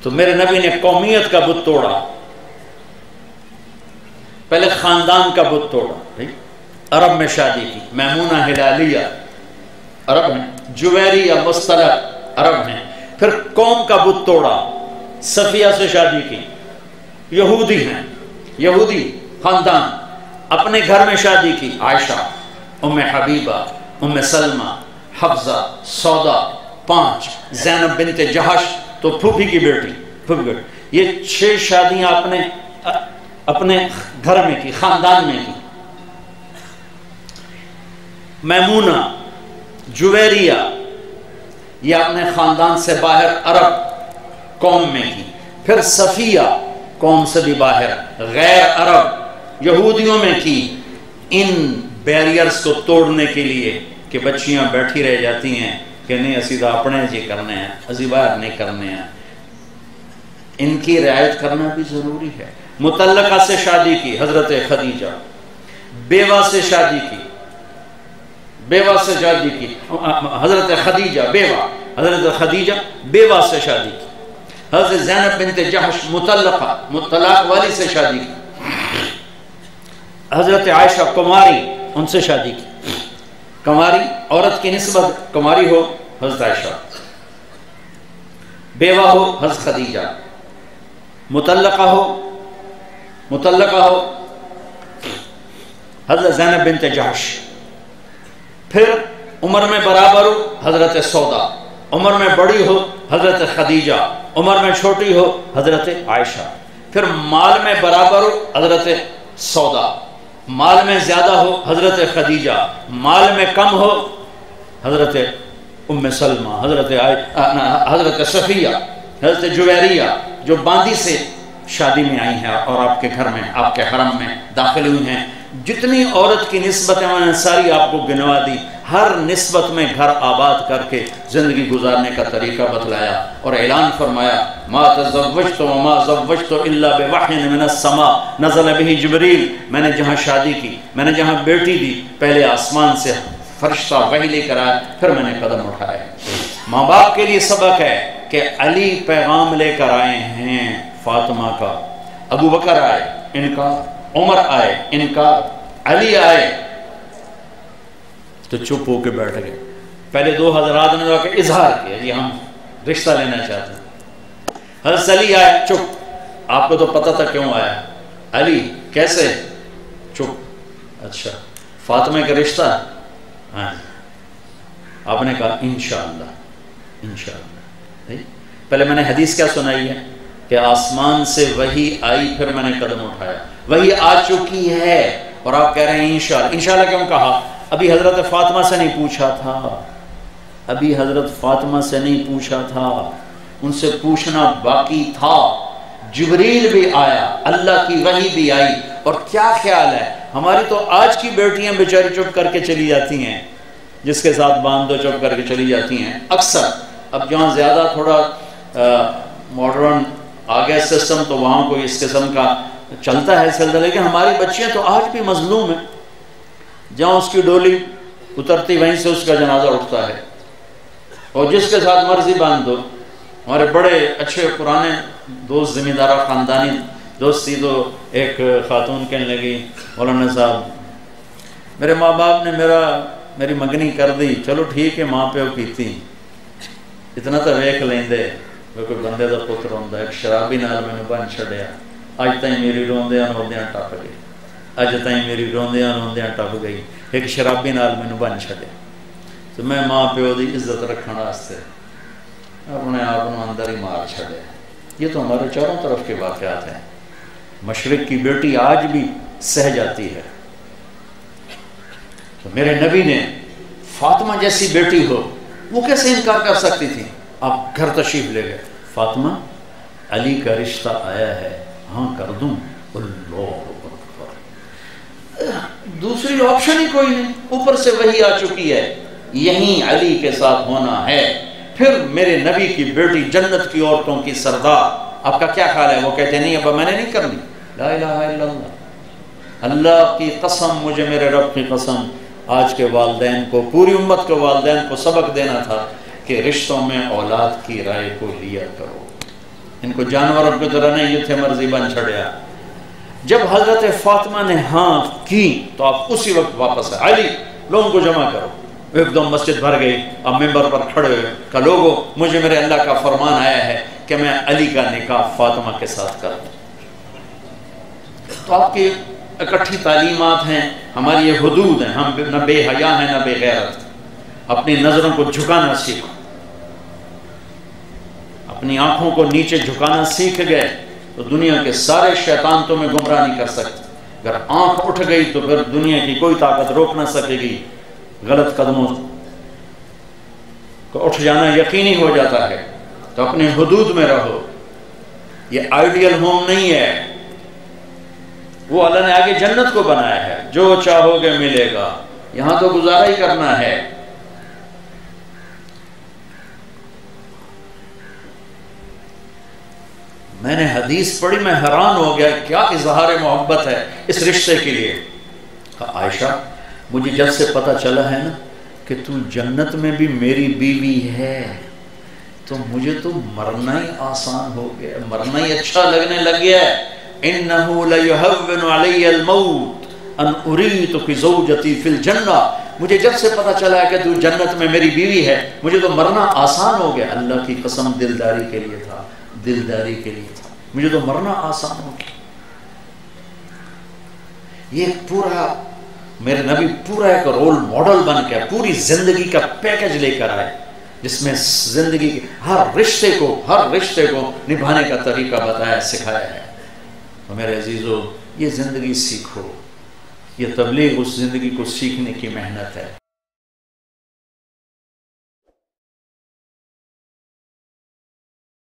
تو میرے نبی نے قومیت کا بت توڑا، پہلے خاندان کا بت توڑا، عرب میں شادی کی، میمونہ ہلالیہ عرب ہیں، جویریہ مستلق عرب ہیں، پھر قوم کا بت توڑا، صفیہ سے شادی کی، یہودی ہیں، یہودی خاندان، اپنے گھر میں شادی کی، عائشہ، ام حبیبہ، ام سلمہ، حفصہ، سودا، 5، زینب بنت جہش تو پھوپھی کی بیٹی، یہ 6 شادیاں اپنے گھر میں کی، خاندان میں کی۔ میمونہ، جویریہ، یہ اپنے خاندان سے باہر عرب قوم میں کی، پھر صفیہ قوم سے بھی باہر غیر عرب یہودیوں میں کی۔ ان بیریئرز کو توڑنے کے لیے کہ بچیاں بیٹھی رہ جاتی ہیں کہ نہیں اسی تو اپنے جی کرنے ہیں، اسی باہر نہیں کرنے ہیں، ان کی رعایت کرنا بھی ضروری ہے۔ مطلقہ سے شادی کی، حضرت خدیجہ، بیوہ سے شادی کی، بیوہ سے شادی کی، حضرت خدیجہ بیوہ، حضرت خدیجہ بیوہ سے شادی کی، حضرت زینب بنت جہش مطلقہ، طلاق والی سے شادی کی، حضرت عائشہ کماری، ان سے شادی کی۔ کماری عورت کی نسبت کماری ہو حضرت عائشہ، بیوہ ہو حضرت خدیجہ، مطلقہ ہو حضرت زینب بنت جہش، پھر عمر میں برابر ہو حضرت سودا، عمر میں بڑی ہو حضرت خدیجہ، عمر میں چھوٹی ہو حضرت عائشہ، پھر مال میں برابر ہو حضرت سودا، مال میں زیادہ ہو حضرت خدیجہ، مال میں کم ہو حضرت ام سلمہ، حضرت صفیہ، حضرت جویریہ جو باندی سے شادی میں آئی ہیں اور آپ کے گھر میں، آپ کے حرم میں داخل ہوئی ہیں۔ جتنی عورت کی نسبتیں میں نے ساری آپ کو گنوا دی، ہر نسبت میں گھر آباد کر کے زندگی گزارنے کا طریقہ بتلایا اور اعلان فرمایا ما تزوجت وما زوجت الا بوحی من السماء نزل به جبریل۔ میں نے جہاں شادی کی، میں نے جہاں بیٹی دی، پہلے آسمان سے فرشتہ وحی لے کر آیا، پھر میں نے قدم اٹھائے۔ ماں باپ کے لیے سبق ہے کہ علی پیغام لے کر آئے ہیں فاطمہ کا، ابو بکر آئے انکار، عمر آئے انکار، علی آئے تو چپ ہو کے بیٹھ گئے۔ پہلے 2 حضرات نے آ کے اظہار کیا جی ہم رشتہ لینا چاہتے ہیں۔ حضرت علی آئے، چپ، آپ کو تو پتہ تھا کیوں آیا، علی کیسے، چپ، اچھا فاطمہ کا رشتہ، ہاں آپ نے کہا انشاءاللہ انشاءاللہ۔ پہلے میں نے حدیث کیا سنائی ہے کہ آسمان سے وحی آئی، پھر میں نے قدم اٹھایا، وحی آ چکی ہے اور آپ کہہ رہے ہیں انشاءاللہ۔ انشاءاللہ کیوں کہا؟ ابھی حضرت فاطمہ سے نہیں پوچھا تھا، ابھی حضرت فاطمہ سے نہیں پوچھا تھا، ان سے پوچھنا باقی تھا۔ جبریل بھی آیا، اللہ کی وحی بھی آئی۔ اور کیا خیال ہے، ہماری تو آج کی بیٹیاں بیچاری چپ کر کے چلی جاتی ہیں، جس کے ساتھ باندھ دو چپ کر کے چلی جاتی ہیں اکثر۔ اب جہاں زیادہ تھوڑا ماڈرن آگے سسٹم تو وہاں کوئی اس قسم کا چلتا ہے سلسلہ، لیکن ہماری بچیاں تو آج بھی مظلوم ہیں۔ جہاں اس کی ڈولی اترتی وہیں سے اس کا جنازہ اٹھتا ہے، اور جس کے ساتھ مرضی باندھ دو۔ ہمارے بڑے اچھے پرانے دوست، زمیندارہ خاندانی دوستی، تو ایک خاتون کہنے لگی مولانا صاحب میرے ماں باپ نے میری منگنی کر دی، چلو ٹھیک ہے ماں پیو کیتی، اتنا تو ویکھ لیندے کوئی بندے دا پتر ہوندا۔ ایک شرابی نال مینوں بن چھڈیا، اج تائیں میری روندیاں روندیاں ٹپ گئی، اج تائیں میری روندیاں روندیاں ٹپ گئی، ایک شرابی نال مینوں بن چھڈیا۔ تو میں ماں پیو دی عزت رکھਣ واسطے اپنے آپ کو اندر ہی مار چھڈیا۔ یہ تو ہمارے چاروں طرف کے واقعات ہیں۔ مشرق کی بیٹی آج بھی سہ جاتی ہے۔ تو میرے نبی نے فاطمہ جیسی بیٹی ہو، وہ کیسے انکار کر سکتی تھی؟ آپ گھر تشریف لے گئے، فاطمہ علی کا رشتہ آیا ہے، ہاں کر دوں؟ اللہ اکبر، دوسری آپشن ہی کوئی نہیں، اوپر سے وہی آ چکی ہے، یہیں علی کے ساتھ ہونا ہے۔ پھر میرے نبی کی بیٹی جنت کی عورتوں کی سردار، آپ کا کیا خیال ہے؟ وہ کہتے نہیں ابا میں نے نہیں کرنی، لا الہ الا اللہ، اللہ کی قسم، مجھے میرے رب کی قسم، آج کے والدین کو، پوری امت کے والدین کو سبق دینا تھا کہ رشتوں میں اولاد کی رائے کو لیا کرو۔ ان کو جانوروں کی طرح نہیں جتھے مرضی بن چھڑیا. جب حضرت فاطمہ نے ہاں کی تو آپ اسی وقت واپس آئے. علی لوگوں کو جمع کرو. ایک دم مسجد بھر گئی. اب ممبر پر کھڑے ہوئے کہ لوگوں مجھے میرے اللہ کا فرمان آیا ہے کہ میں علی کا نکاح فاطمہ کے ساتھ کروں. تو آپ کی اکٹھی تعلیمات ہیں, ہماری یہ حدود ہیں. ہم نہ بے حیا ہیں نہ بے غیرت. اپنی نظروں کو جھکانا سیکھو, اپنی آنکھوں کو نیچے جھکانا سیکھ گئے تو دنیا کے سارے شیطان تمہیں گمراہ نہیں کر سکتے. اگر آنکھ اٹھ گئی تو پھر دنیا کی کوئی طاقت روک نہ سکے گی. غلط قدموں کو اٹھ جانا یقینی ہو جاتا ہے. تو اپنے حدود میں رہو. یہ آئیڈیل ہوم نہیں ہے, وہ اللہ نے آگے جنت کو بنایا ہے. جو چاہو گے ملے گا, یہاں تو گزارا ہی کرنا ہے. میں نے حدیث پڑھی, میں حیران ہو گیا کیا اظہار محبت ہے اس رشتے کے لیے. عائشہ مجھے جب سے پتہ چلا ہے نا کہ تو جنت میں بھی میری بیوی ہے تو مجھے تو مرنا ہی آسان ہو گیا, مرنا ہی اچھا لگنے لگ گیا ہے. انہو لیہون علی الموت ان اریتک زوجتی فی الجنہ. مجھے جب سے پتہ چلا ہے کہ تو جنت میں میری بیوی ہے مجھے تو مرنا آسان ہو گیا. اللہ کی قسم دلداری کے لیے تھا, دلداری کے لیے تھا. مجھے تو مرنا آسان ہو گیا. یہ پورا میرے نبی پورا ایک رول ماڈل بن کے پوری زندگی کا پیکج لے کر آئے جس میں زندگی کے ہر رشتے کو نبھانے کا طریقہ بتایا, سکھایا ہے. تو میرے عزیزو یہ زندگی سیکھو. یہ تبلیغ اس زندگی کو سیکھنے کی محنت ہے.